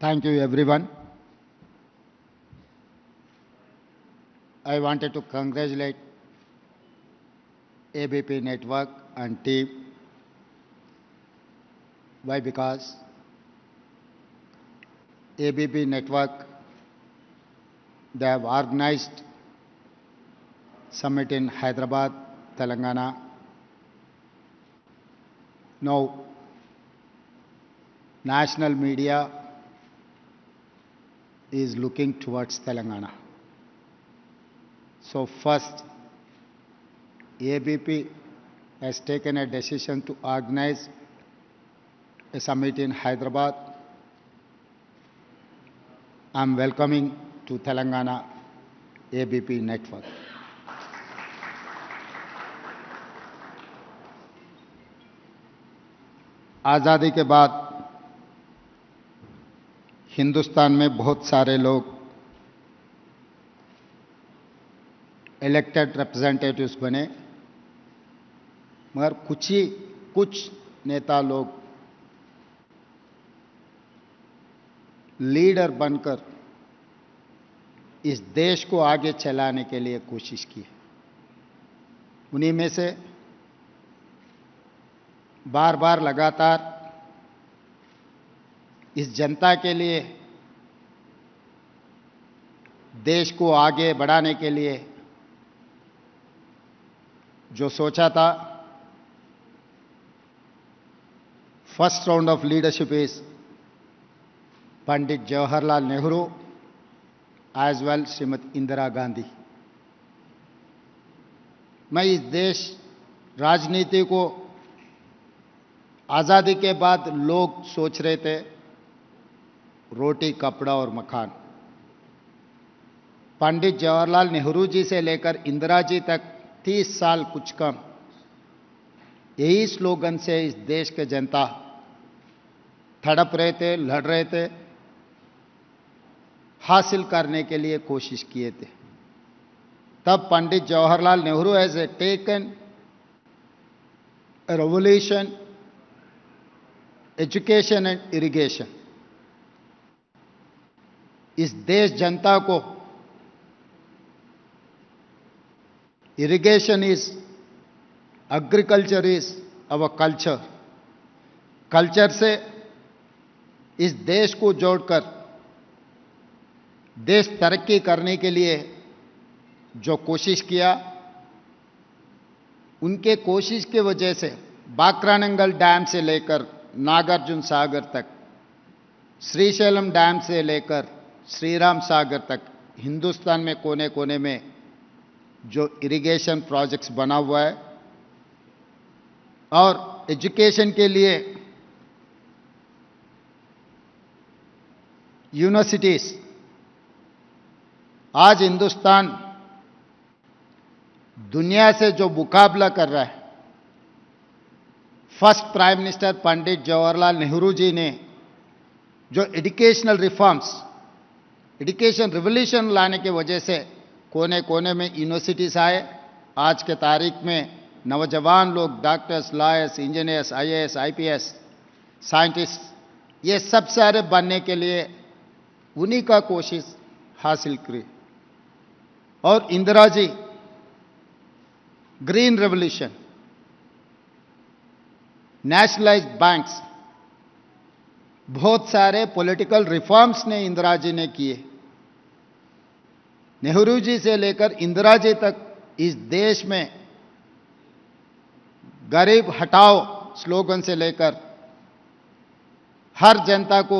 Thank you, everyone. I wanted to congratulate ABP Network and team. Why? Because ABP Network, they have organized summit in Hyderabad, Telangana. Now, national media is looking towards Telangana. So first, ABP has taken a decision to organize a summit in Hyderabad. I'm welcoming to Telangana ABP Network. आज़ादी के बाद हिंदुस्तान में बहुत सारे लोग elected representatives बने, मगर कुछ नेता लोग लीडर बनकर इस देश को आगे चलाने के लिए कोशिश की। उन्हीं में से बार बार लगातार इस जनता के लिए, देश को आगे बढ़ाने के लिए जो सोचा था, first round of leadership is Pandit Jawaharlal Nehru as well Shrimati Indira Gandhi. मैं इस देश राजनीति को आज़ादी के बाद लोग सोच रहे थे रोटी कपड़ा और मकान। पंडित जवाहरलाल नेहरू जी से लेकर इंदिरा जी तक 30 साल कुछ कम, यही स्लोगन से इस देश के जनता तड़प रहे थे, लड़ रहे थे, हासिल करने के लिए कोशिश किए थे। तब Pandit Jawaharlal Nehru has taken revolution, education and irrigation. इस देश जनता को irrigation is, agriculture is our culture. Culture से इस देश को जोड़कर देश तरक्की करने के लिए जो कोशिश किया, उनके कोशिश की वजह से बाक्रानंगल डैम से लेकर नागार्जुन सागर तक, श्रीशैलम डैम से लेकर श्रीराम सागर तक, हिंदुस्तान में कोने कोने में जो इरिगेशन प्रोजेक्ट्स बना हुआ है, और एजुकेशन के लिए यूनिवर्सिटीज। आज हिंदुस्तान दुनिया से जो मुकाबला कर रहा है, फर्स्ट प्राइम मिनिस्टर पंडित जवाहरलाल नेहरू जी ने जो एजुकेशनल रिफॉर्म्स, एजुकेशन रिवोल्यूशन लाने की वजह से कोने कोने में यूनिवर्सिटीज आए। आज के तारीख में नौजवान लोग doctors, lawyers, engineers, IAS, IPS, scientist, ये सब सारे बनने के लिए उन्हीं का कोशिश हासिल की। और Indira ji green revolution, nationalised banks, बहुत सारे पॉलिटिकल रिफॉर्म्स ने इंदिरा जी ने किए। नेहरू जी से लेकर इंदिरा जी तक इस देश में गरीब हटाओ स्लोगन से लेकर हर जनता को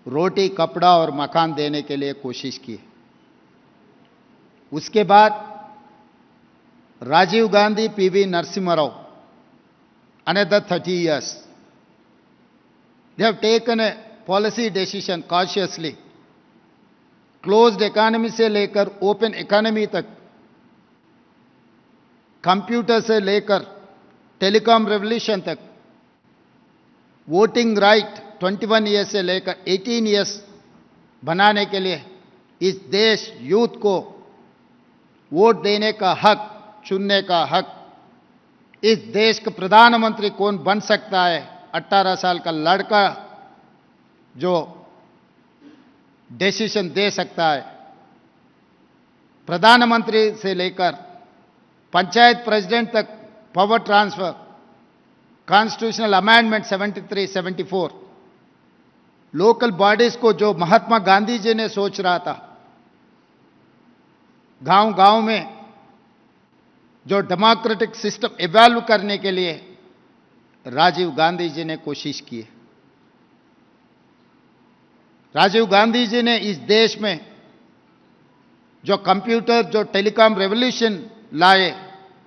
रोटी कपड़ा और मकान देने के लिए कोशिश की। उसके बाद Rajiv Gandhi, PV Narasimha Rao, another 30 years, they have taken a policy decision cautiously, closed economy से लेकर ओपन इकोनॉमी तक, कंप्यूटर से लेकर टेलीकॉम रेवोल्यूशन तक, वोटिंग राइट 21 ईयर्स से लेकर 18 ईयर्स बनाने के लिए इस देश यूथ को वोट देने का हक, चुनने का हक, इस देश का प्रधानमंत्री कौन बन सकता है, 18 साल का लड़का जो डिसीजन दे सकता है। प्रधानमंत्री से लेकर पंचायत प्रेसिडेंट तक power transfer, constitutional amendment 73, 74, local bodies को जो महात्मा गांधी जी ने सोच रहा था, गांव गांव में जो डेमोक्रेटिक सिस्टम इवॉल्व करने के लिए राजीव गांधी जी ने कोशिश की है। राजीव गांधी जी ने इस देश में जो कंप्यूटर, जो टेलीकॉम रेवोल्यूशन लाए,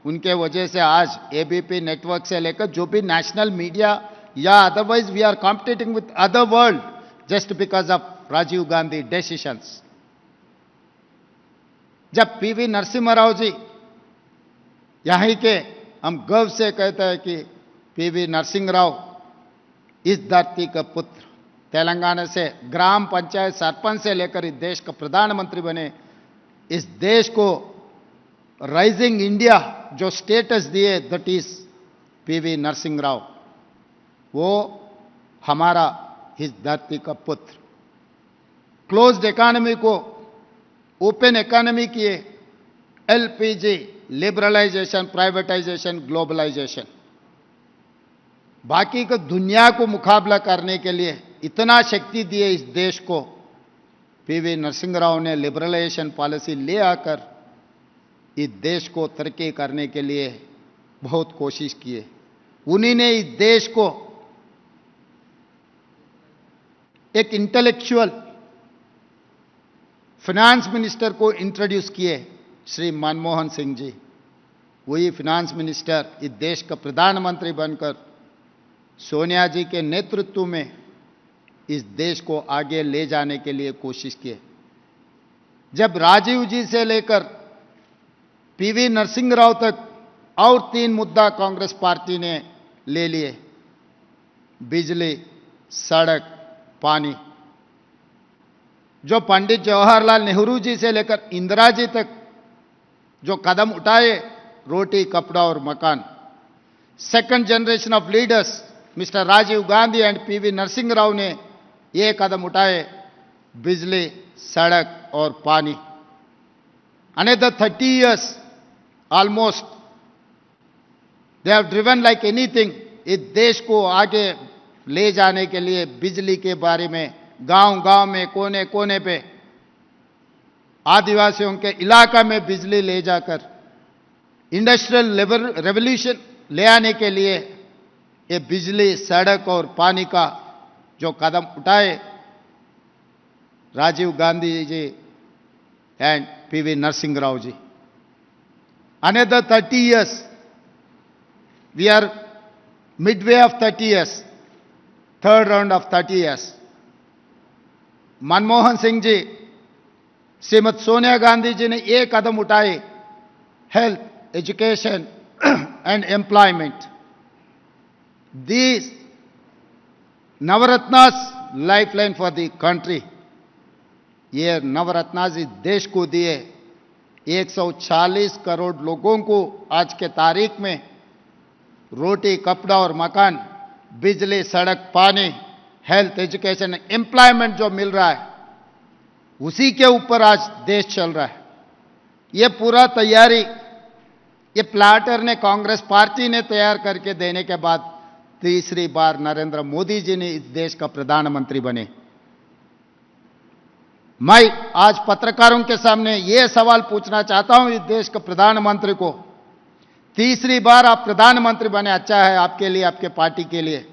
उनके वजह से आज एबीपी नेटवर्क से लेकर जो भी नेशनल मीडिया या otherwise we are competing with other world just because of Rajiv Gandhi decisions. जब पीवी नरसिम्हा राव जी, यहीं के हम गर्व से कहते हैं कि पीवी नरसिम्हा राव इस धरती का पुत्र, तेलंगाना से ग्राम पंचायत सरपंच से लेकर इस देश का प्रधानमंत्री बने, इस देश को राइजिंग इंडिया जो स्टेटस दिए, that is PV Narasimha Rao. वो हमारा इस धरती का पुत्र। क्लोज्ड इकोनॉमी को ओपन इकोनॉमी किए, एलपीजी, लिबरलाइजेशन, प्राइवेटाइजेशन, ग्लोबलाइजेशन, बाकी को दुनिया को मुकाबला करने के लिए इतना शक्ति दिए इस देश को। पीवी नरसिम्हा राव ने लिबरलाइजेशन पॉलिसी ले आकर इस देश को तरक्की करने के लिए बहुत कोशिश की है। उन्हीं ने इस देश को एक इंटेलेक्चुअल फाइनेंस मिनिस्टर को इंट्रोड्यूस किए, श्री मनमोहन सिंह जी। वही फाइनेंस मिनिस्टर इस देश का प्रधानमंत्री बनकर सोनिया जी के नेतृत्व में इस देश को आगे ले जाने के लिए कोशिश किए। जब राजीव जी से लेकर पीवी नरसिम्हा राव तक और 3 मुद्दा कांग्रेस पार्टी ने ले लिए, बिजली, सड़क, पानी। जो पंडित जवाहरलाल नेहरू जी से लेकर इंदिरा जी तक जो कदम उठाए, रोटी, कपड़ा और मकान। Second generation of leaders mister Rajiv Gandhi and PV Narasimha Rao ने ये कदम उठाए, बिजली, सड़क और पानी। Another 30 years almost they have driven like anything इस देश को आगे ले जाने के लिए। बिजली के बारे में गांव गांव में, कोने कोने पे, आदिवासियों के इलाका में बिजली ले जाकर इंडस्ट्रियल रेवोल्यूशन ले आने के लिए ये बिजली, सड़क और पानी का जो कदम उठाए Rajiv Gandhi ji and PV Narasimha Rao ji. Another 30 years, we are midway of 30 years, third round of 30 years. Manmohan Singh ji, Shrimati Sonia Gandhi ji ने एक कदम उठाए, health, education and employment. These Navratnas lifeline for the country. ये नवरत्नास इस देश को दिए। 140 करोड़ लोगों को आज के तारीख में रोटी, कपड़ा और मकान, बिजली, सड़क, पानी, हेल्थ, एजुकेशन, एम्प्लॉयमेंट जो मिल रहा है, उसी के ऊपर आज देश चल रहा है। ये पूरा तैयारी ये प्लाटर ने, कांग्रेस पार्टी ने तैयार करके देने के बाद तीसरी बार नरेंद्र मोदी जी ने इस देश का प्रधानमंत्री बने। मैं आज पत्रकारों के सामने यह सवाल पूछना चाहता हूं इस देश के प्रधानमंत्री को, तीसरी बार आप प्रधानमंत्री बने, अच्छा है आपके लिए, आपके पार्टी के लिए,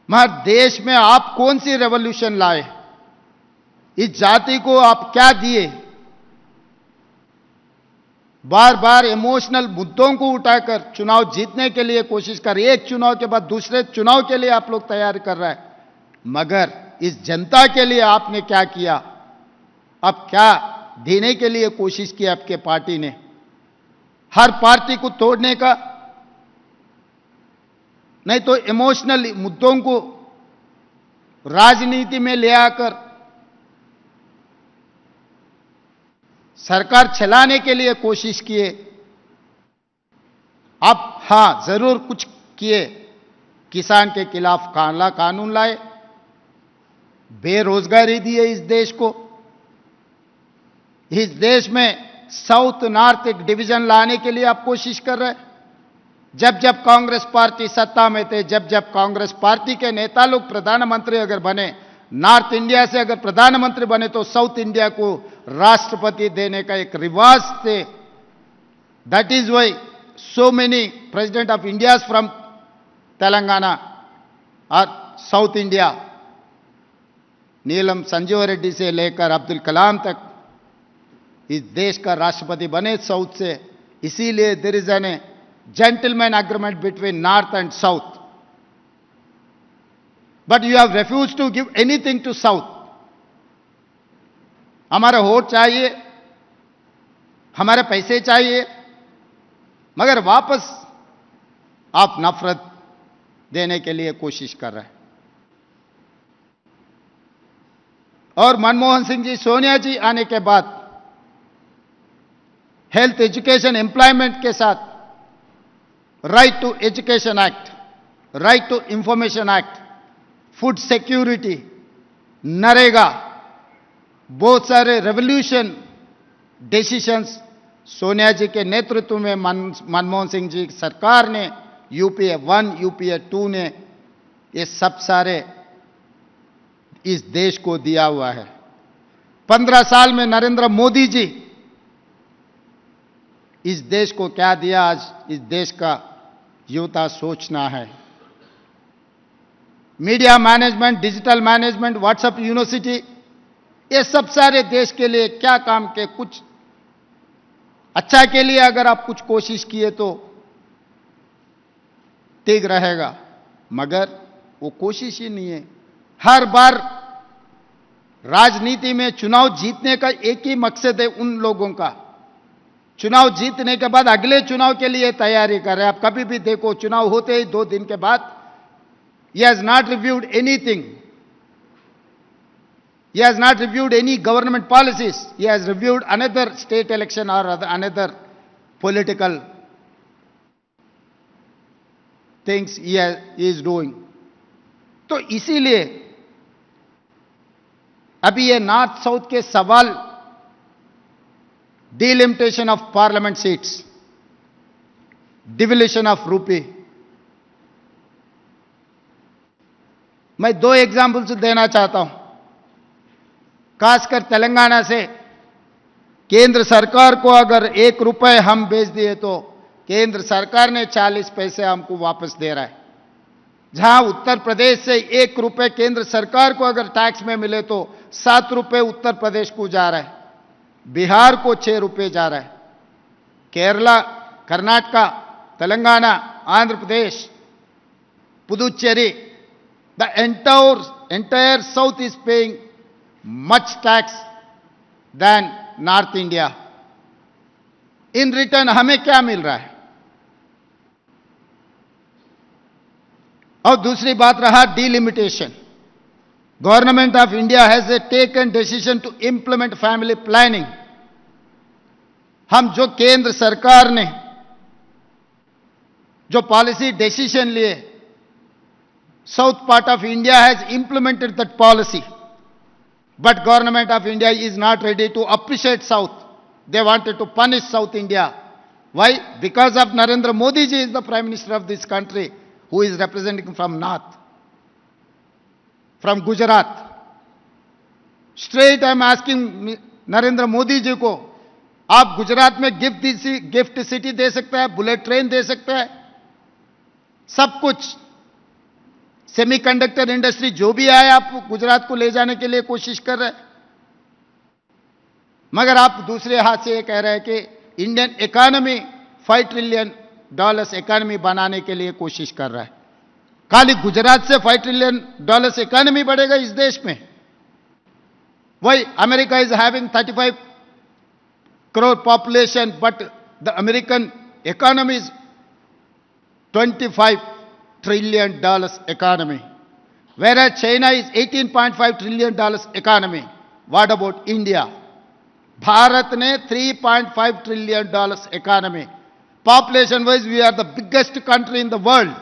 मगर देश में आप कौन सी रेवोल्यूशन लाए? इस जाति को आप क्या दिए? बार बार इमोशनल मुद्दों को उठाकर चुनाव जीतने के लिए कोशिश कर, एक चुनाव के बाद दूसरे चुनाव के लिए आप लोग तैयारी कर रहे हैं, मगर इस जनता के लिए आपने क्या किया? अब क्या देने के लिए कोशिश की आपके पार्टी ने? हर पार्टी को तोड़ने का, नहीं तो इमोशनल मुद्दों को राजनीति में ले आकर सरकार चलाने के लिए कोशिश किए। अब हां, जरूर कुछ किए, किसान के खिलाफ काला कानून लाए, बेरोजगारी दी है इस देश को, इस देश में साउथ नॉर्थ एक डिवीजन लाने के लिए आप कोशिश कर रहे हैं। जब जब कांग्रेस पार्टी सत्ता में थे, जब जब कांग्रेस पार्टी के नेता लोग प्रधानमंत्री अगर बने, नॉर्थ इंडिया से अगर प्रधानमंत्री बने तो साउथ इंडिया को राष्ट्रपति देने का एक रिवाज थे। That is why so many president of India from Telangana or South India, नीलम संजीव रेड्डी से लेकर अब्दुल कलाम तक इस देश का राष्ट्रपति बने साउथ से। इसीलिए there is an gentleman agreement between north and south, but you have refuse to give anything to south. हमारा वोट चाहिए, हमारे पैसे चाहिए, मगर वापस आप नफरत देने के लिए कोशिश कर रहे हैं। और मनमोहन सिंह जी, सोनिया जी आने के बाद हेल्थ, एजुकेशन, एम्प्लॉयमेंट के साथ right to education act, right to information act, food security, NREGA, बहुत सारे रेवोल्यूशन डिसीजंस सोनिया जी के नेतृत्व में मनमोहन सिंह जी की सरकार ने, यूपीए 1, यूपीए 2 ने ये सब सारे इस देश को दिया हुआ है। 15 साल में नरेंद्र मोदी जी इस देश को क्या दिया, आज इस देश का युवता सोचना है। Media management, digital management, WhatsApp university, ये सब सारे देश के लिए क्या काम के, कुछ अच्छा के लिए अगर आप कुछ कोशिश किए तो ठीक रहेगा, मगर वो कोशिश ही नहीं है। हर बार राजनीति में चुनाव जीतने का एक ही मकसद है उन लोगों का, चुनाव जीतने के बाद अगले चुनाव के लिए तैयारी कर रहे हैं। आप कभी भी देखो, चुनाव होते ही 2 दिन के बाद he has not reviewed anything, he has not reviewed any government policies, he has reviewed another state election or another political things he is doing। तो इसीलिए अभी ये नॉर्थ साउथ के सवाल, delimitation of parliament seats, devaluation of rupee, मैं 2 examples देना चाहता हूं। खासकर तेलंगाना से केंद्र सरकार को अगर 1 रुपए हम बेच दिए तो केंद्र सरकार ने 40 पैसे हमको वापस दे रहा है। जहां उत्तर प्रदेश से 1 रुपए केंद्र सरकार को अगर टैक्स में मिले तो 7 रुपए उत्तर प्रदेश को जा रहा है, बिहार को 6 रुपए जा रहा है, Kerala, Karnataka, Telangana, Andhra Pradesh, Puducherry, the entire south is paying much tax than North India। In return हमें क्या मिल रहा है? और दूसरी बात रहा delimitation. Government of India has taken decision to implement family planning. हम जो केंद्र सरकार ने जो पॉलिसी डिसीजन लिए, south part of India has implemented that policy, but government of India is not ready to appreciate south, they wanted to punish South India। Why? Because of Narendra Modi ji is the prime minister of this country, who is representing from north, from Gujarat। Straight I am asking Narendra Modi ji को, आप गुजरात में gift city दे सकते हैं, bullet train दे सकते हैं, सब कुछ, semiconductor industry जो भी आए आप गुजरात को ले जाने के लिए कोशिश कर रहे हैं, मगर आप दूसरे हाथ से ये कह रहे हैं कि इंडियन इकोनॉमी $5 ट्रिलियन इकोनॉमी बनाने के लिए कोशिश कर रहा है। खाली गुजरात से $5 ट्रिलियन इकोनॉमी बढ़ेगा इस देश में? वही America is having 35 crore population, but the American economy is $25 trillion economy, whereas China is $18.5 trillion economy। What about India? Bharat ने $3.5 trillion economy। Population wise we are the biggest country in the world,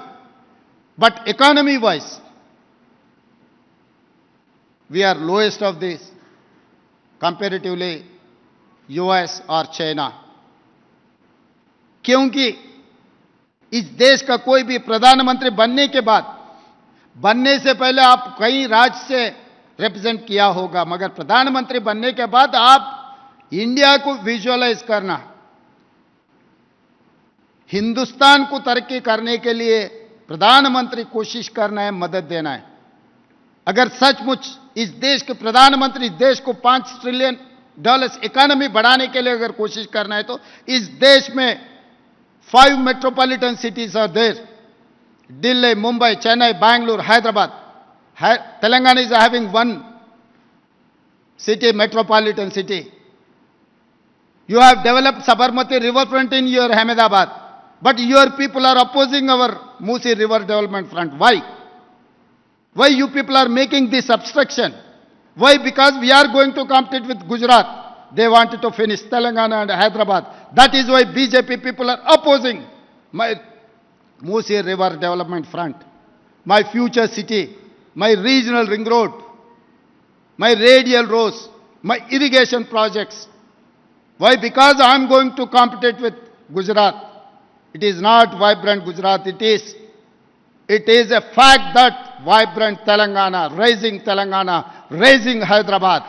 but economy wise we are lowest of this comparatively US और China. क्योंकि इस देश का कोई भी प्रधानमंत्री बनने के बाद, बनने से पहले आप कई राज्य से रिप्रेजेंट किया होगा, मगर प्रधानमंत्री बनने के बाद आप इंडिया को विजुअलाइज करना, हिंदुस्तान को तरक्की करने के लिए प्रधानमंत्री कोशिश करना है, मदद देना है। अगर सचमुच इस देश के प्रधानमंत्री इस देश को $5 ट्रिलियन इकोनॉमी बढ़ाने के लिए अगर कोशिश करना है, तो इस देश में 5 metropolitan cities are there, Delhi, Mumbai, Chennai, Bangalore, Hyderabad. Telangana is having one city, metropolitan city. You have developed Sabarmati riverfront in your Ahmedabad, but your people are opposing our Musi River Development Front. Why? Why you people are making this obstruction? Why? Because we are going to compete with Gujarat. They wanted to finish Telangana and Hyderabad. That is why BJP people are opposing my Musi River Development Front, my future city, my regional ring road, my radial roads, my irrigation projects. Why? Because I am going to compete with Gujarat. It is not vibrant Gujarat. It is a fact that vibrant Telangana, raising Hyderabad.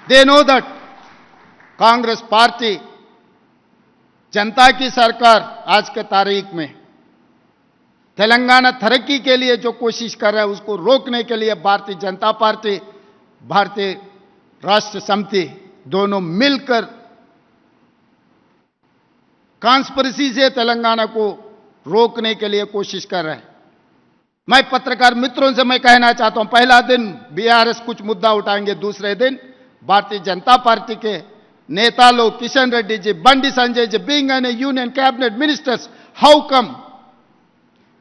They know that Congress party जनता की सरकार आज के तारीख में तेलंगाना तरक्की के लिए जो कोशिश कर रहा है उसको रोकने के लिए भारतीय जनता पार्टी, भारतीय राष्ट्र समिति दोनों मिलकर कॉन्स्पिरेसी से तेलंगाना को रोकने के लिए कोशिश कर रहे हैं। मैं पत्रकार मित्रों से मैं कहना चाहता हूं, पहला दिन बीआरएस कुछ मुद्दा उठाएंगे, दूसरे दिन भारतीय जनता पार्टी के नेता लोग Kishan Reddy ji, Bandi Sanjay ji, being an union cabinet ministers, how come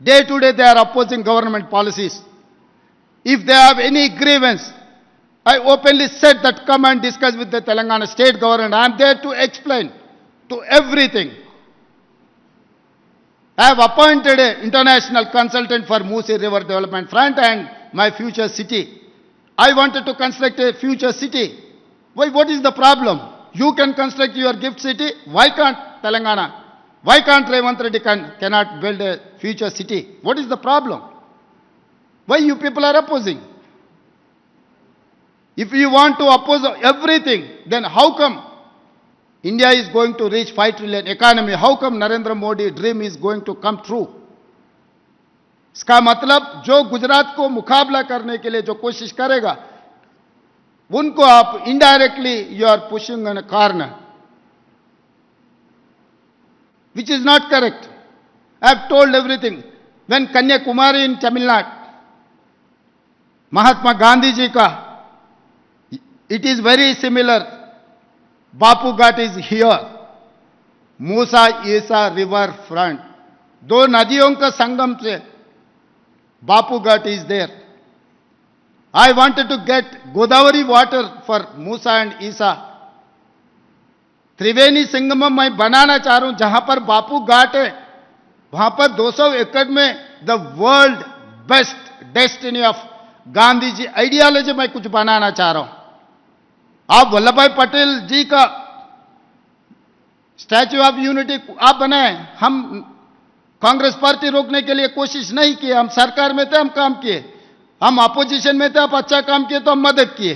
day to day they are opposing government policies? If they have any grievance, I openly said that come and discuss with the Telangana state government. I am there to explain to everything. I have appointed an international consultant for Musi River Development Front and my future city. I wanted to construct a future city. Why? What is the problem? You can construct your gift city. Why can't Telangana? Why can't Revant Reddy cannot build a future city? What is the problem? Why you people are opposing? If you want to oppose everything, then how come India is going to reach 5 trillion economy? How come Narendra Modi dream is going to come true? इसका मतलब जो गुजरात को मुकाबला करने के लिए जो कोशिश करेगा उनको आप indirectly you are pushing in a corner, which is not correct. I have told everything. When Kanyakumari in Tamil Nadu, Mahatma Gandhi ji ka, it is very similar. Bapu Ghat is here. Musa Isa river front. दो नदियों का संगम से Bapu Ghat is there. I wanted to get Godavari water for Musa and Isa. त्रिवेणी संगमम मैं बनाना चाह रहा हूं, जहां पर बापू घाट है वहां पर 200 एकड़ में the world best destiny of Gandhi ji ideology मैं कुछ बनाना चाह रहा हूं। आप वल्लभ भाई पटेल जी का स्टैच्यू ऑफ यूनिटी आप बनाए, हम कांग्रेस पार्टी रोकने के लिए कोशिश नहीं किए। हम सरकार में थे, हम काम किए। हम अपोजिशन में थे, आप अच्छा काम किए तो हम मदद किए।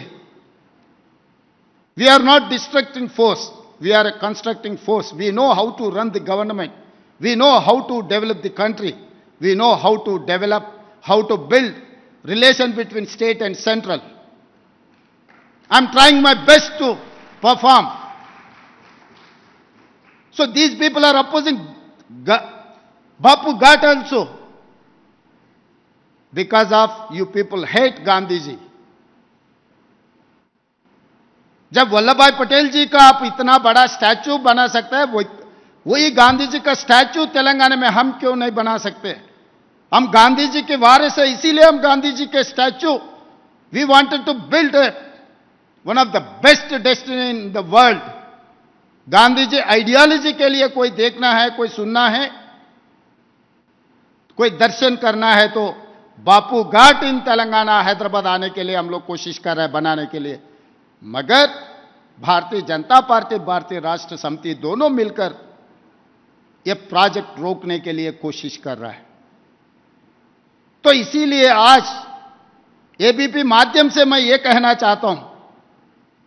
We are not destructing force, we are a constructing force. We know how to run the government. We know how to develop the country. We know how to develop, how to build relation between state and central. I'm trying my best to perform. So these people are opposing Bapu Ghat also. Because of you people hate Gandhi ji. जब वल्लभ भाई पटेल जी का आप इतना बड़ा statue बना सकते हैं, वही गांधी जी का स्टैचू तेलंगाना में हम क्यों नहीं बना सकते? हम गांधी जी के वारिस हैं, इसीलिए हम गांधी जी के statue, we wanted to build one of the best destiny in the world. Gandhi ji ideology के लिए कोई देखना है, कोई सुनना है, कोई दर्शन करना है तो बापू घाट इन तेलंगाना हैदराबाद आने के लिए हम लोग कोशिश कर रहे हैं बनाने के लिए। मगर भारतीय जनता पार्टी, भारतीय राष्ट्र समिति दोनों मिलकर यह प्रोजेक्ट रोकने के लिए कोशिश कर रहा है। तो इसीलिए आज एबीपी माध्यम से मैं यह कहना चाहता हूं,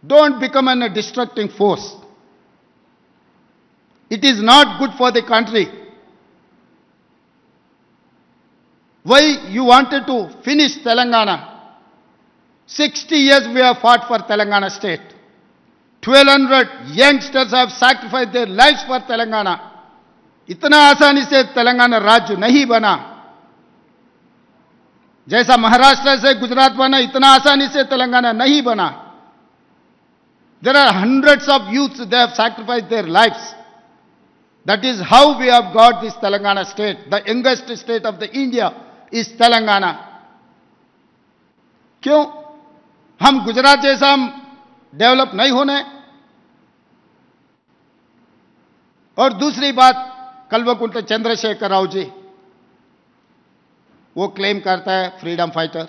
don't become an distracting force. It is not good for the country. Why you wanted to finish Telangana? 60 years we have fought for Telangana state. 1,200 youngsters have sacrificed their lives for Telangana. इतना आसानी से तेलंगाना राज्य नहीं बना। जैसा महाराष्ट्र से गुजरात बना, इतना आसानी से तेलंगाना नहीं बना। There are hundreds of youths, they have sacrificed their lives. That is how we have got this Telangana state, the youngest state of the India. इस तेलंगाना क्यों? हम गुजरात जैसा हम डेवलप नहीं होने। और दूसरी बात, कल्वकुंट्ला चंद्रशेखर राव जी, वो क्लेम करता है फ्रीडम फाइटर,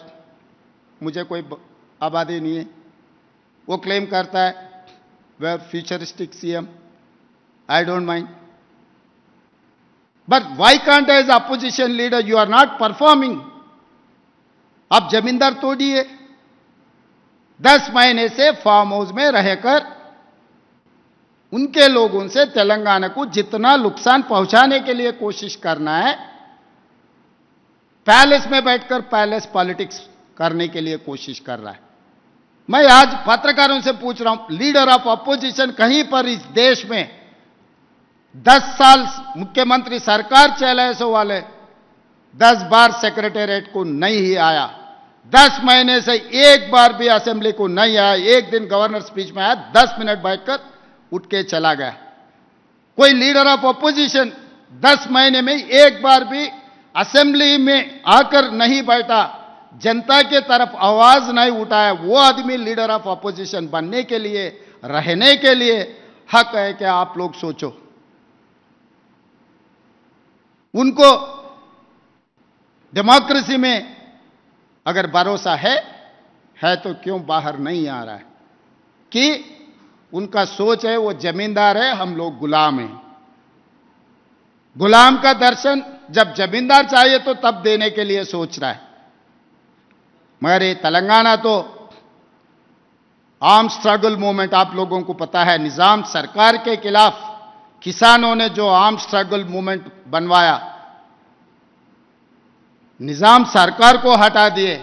मुझे कोई आबादी नहीं है। वो क्लेम करता है we are futuristic CM, I don't mind. But why can't as opposition leader you are not performing? आप जमींदार तोड़िए। 10 महीने से फार्म हाउस में रहकर उनके लोगों से तेलंगाना को जितना नुकसान पहुंचाने के लिए कोशिश करना है, पैलेस में बैठकर पैलेस पॉलिटिक्स करने के लिए कोशिश कर रहा है। मैं आज पत्रकारों से पूछ रहा हूं, लीडर ऑफ अपोजिशन कहीं पर इस देश में 10 साल मुख्यमंत्री सरकार चलाए सो वाले 10 बार सेक्रेटेरिएट को नहीं आया, 10 महीने से एक बार भी असेंबली को नहीं आया। एक दिन गवर्नर स्पीच में आया, 10 मिनट बैठकर उठ के चला गया। कोई लीडर ऑफ अपोजिशन 10 महीने में एक बार भी असेंबली में आकर नहीं बैठा, जनता के तरफ आवाज नहीं उठाया। वो आदमी लीडर ऑफ अपोजिशन बनने के लिए, रहने के लिए हक है क्या? आप लोग सोचो। उनको डेमोक्रेसी में अगर भरोसा है तो क्यों बाहर नहीं आ रहा है? कि उनका सोच है वो जमींदार है, हम लोग गुलाम हैं। गुलाम का दर्शन जब जमींदार चाहिए तो तब देने के लिए सोच रहा है। मगर ये तेलंगाना तो आर्म स्ट्रगल मूवमेंट, आप लोगों को पता है, निजाम सरकार के खिलाफ किसानों ने जो आर्म स्ट्रगल मूवमेंट बनवाया, निजाम सरकार को हटा दिए।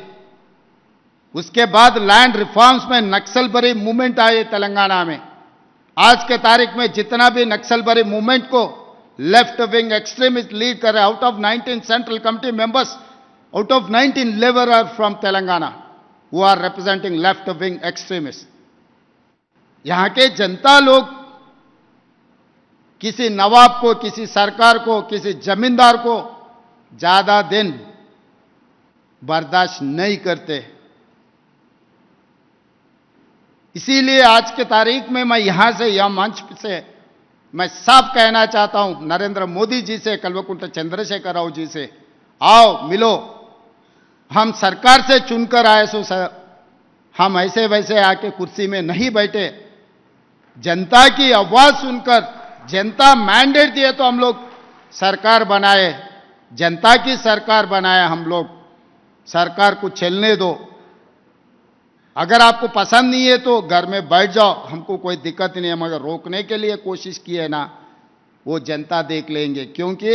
उसके बाद लैंड रिफॉर्म्स में नक्सलबरी मूवमेंट आए तेलंगाना में। आज के तारीख में जितना भी नक्सलबरी मूवमेंट को लेफ्ट विंग एक्सट्रीमिस्ट लीड कर रहे, out of 19 central committee members, out of 19 labour are from Telangana who are representing left wing extremist. यहां के जनता लोग किसी नवाब को, किसी सरकार को, किसी जमींदार को ज्यादा दिन बर्दाश्त नहीं करते। इसीलिए आज के तारीख में मैं यहां से, यह मंच से मैं साफ कहना चाहता हूं नरेंद्र मोदी जी से, कल्वकुंट्ला चंद्रशेखर राव जी से, आओ मिलो। हम सरकार से चुनकर आए सो हम ऐसे वैसे आके कुर्सी में नहीं बैठे। जनता की आवाज सुनकर, जनता मैंडेट दिए तो हम लोग सरकार बनाए, जनता की सरकार बनाए। हम लोग सरकार को चलने दो। अगर आपको पसंद नहीं है तो घर में बैठ जाओ, हमको कोई दिक्कत नहीं है। मगर रोकने के लिए कोशिश की है ना, वो जनता देख लेंगे। क्योंकि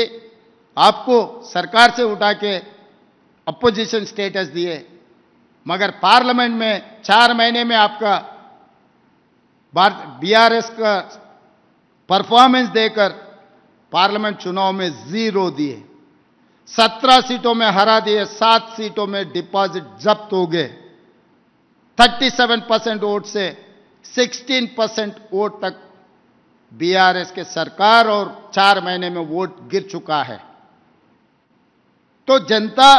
आपको सरकार से उठा के अपोजिशन स्टेटस दिए, मगर पार्लियामेंट में 4 महीने में आपका बीआरएस का परफॉर्मेंस देकर पार्लियामेंट चुनाव में 0 दिए, 17 सीटों में हरा दिए, 7 सीटों में डिपॉजिट जब्त हो गए। 37% वोट से 16% वोट तक बीआरएस के सरकार, और 4 महीने में वोट गिर चुका है। तो जनता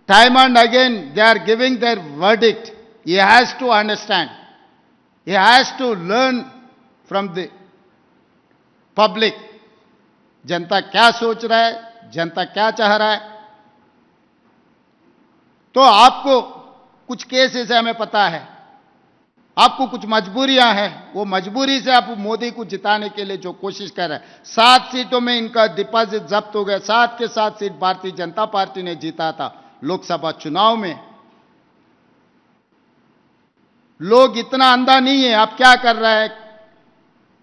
time and again they are giving their verdict. He has to understand, he has to learn from the public. जनता क्या सोच रहा है, जनता क्या चाह रहा है। तो आपको कुछ केसेस है, हमें पता है। आपको कुछ मजबूरियां हैं, वो मजबूरी से आप मोदी को जिताने के लिए जो कोशिश कर रहे हैं। 7 सीटों में इनका डिपॉजिट जब्त हो गया, 7 के 7 सीट भारतीय जनता पार्टी ने जीता था लोकसभा चुनाव में। लोग इतना अंधा नहीं है, आप क्या कर रहे हैं,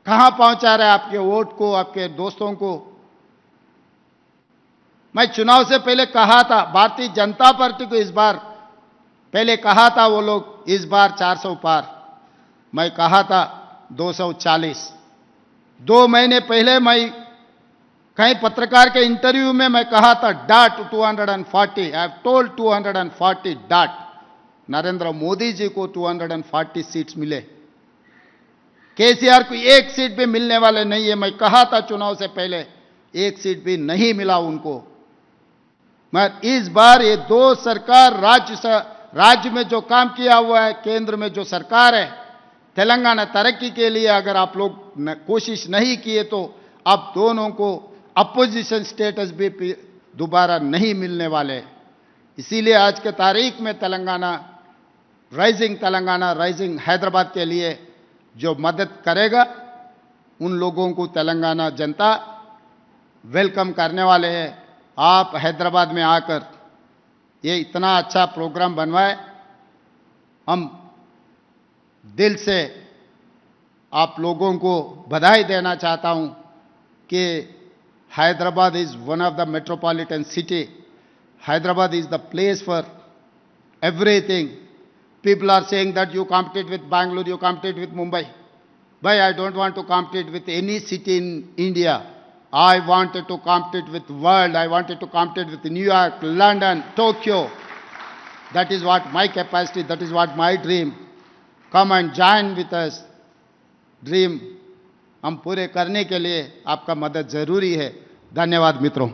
कहां पहुंचा रहे हैं आपके वोट को, आपके दोस्तों को। मैं चुनाव से पहले कहा था, भारतीय जनता पार्टी को इस बार पहले कहा था, वो लोग इस बार 400 पार, मैं कहा था 240। 2 महीने पहले मैं कहीं पत्रकार के इंटरव्यू में मैं कहा था that 240, I have told 240 that. Narendra Modi ji को 240 सीट्स मिले, केसीआर को 1 सीट भी मिलने वाले नहीं है। मैं कहा था चुनाव से पहले, 1 सीट भी नहीं मिला उनको। मैं इस बार ये 2 सरकार राज्य में जो काम किया हुआ है, केंद्र में जो सरकार है, तेलंगाना तरक्की के लिए अगर आप लोग कोशिश नहीं किए तो अब दोनों को अपोजिशन स्टेटस भी दोबारा नहीं मिलने वाले। इसीलिए आज के तारीख में तेलंगाना राइजिंग हैदराबाद के लिए जो मदद करेगा, उन लोगों को तेलंगाना जनता वेलकम करने वाले हैं। आप हैदराबाद में आकर ये इतना अच्छा प्रोग्राम बनवाए, हम दिल से आप लोगों को बधाई देना चाहता हूं कि Hyderabad is one of the metropolitan city. Hyderabad is the place for everything. People are saying that you compete with Bangalore, you compete with Mumbai. But I don't want to compete with any city in India. I wanted to compete with world. I wanted to compete with New York, London, Tokyo. That is what my capacity, that is what my dream. Come and join with us. Dream हम पूरे करने के लिए आपका मदद जरूरी है। धन्यवाद मित्रों।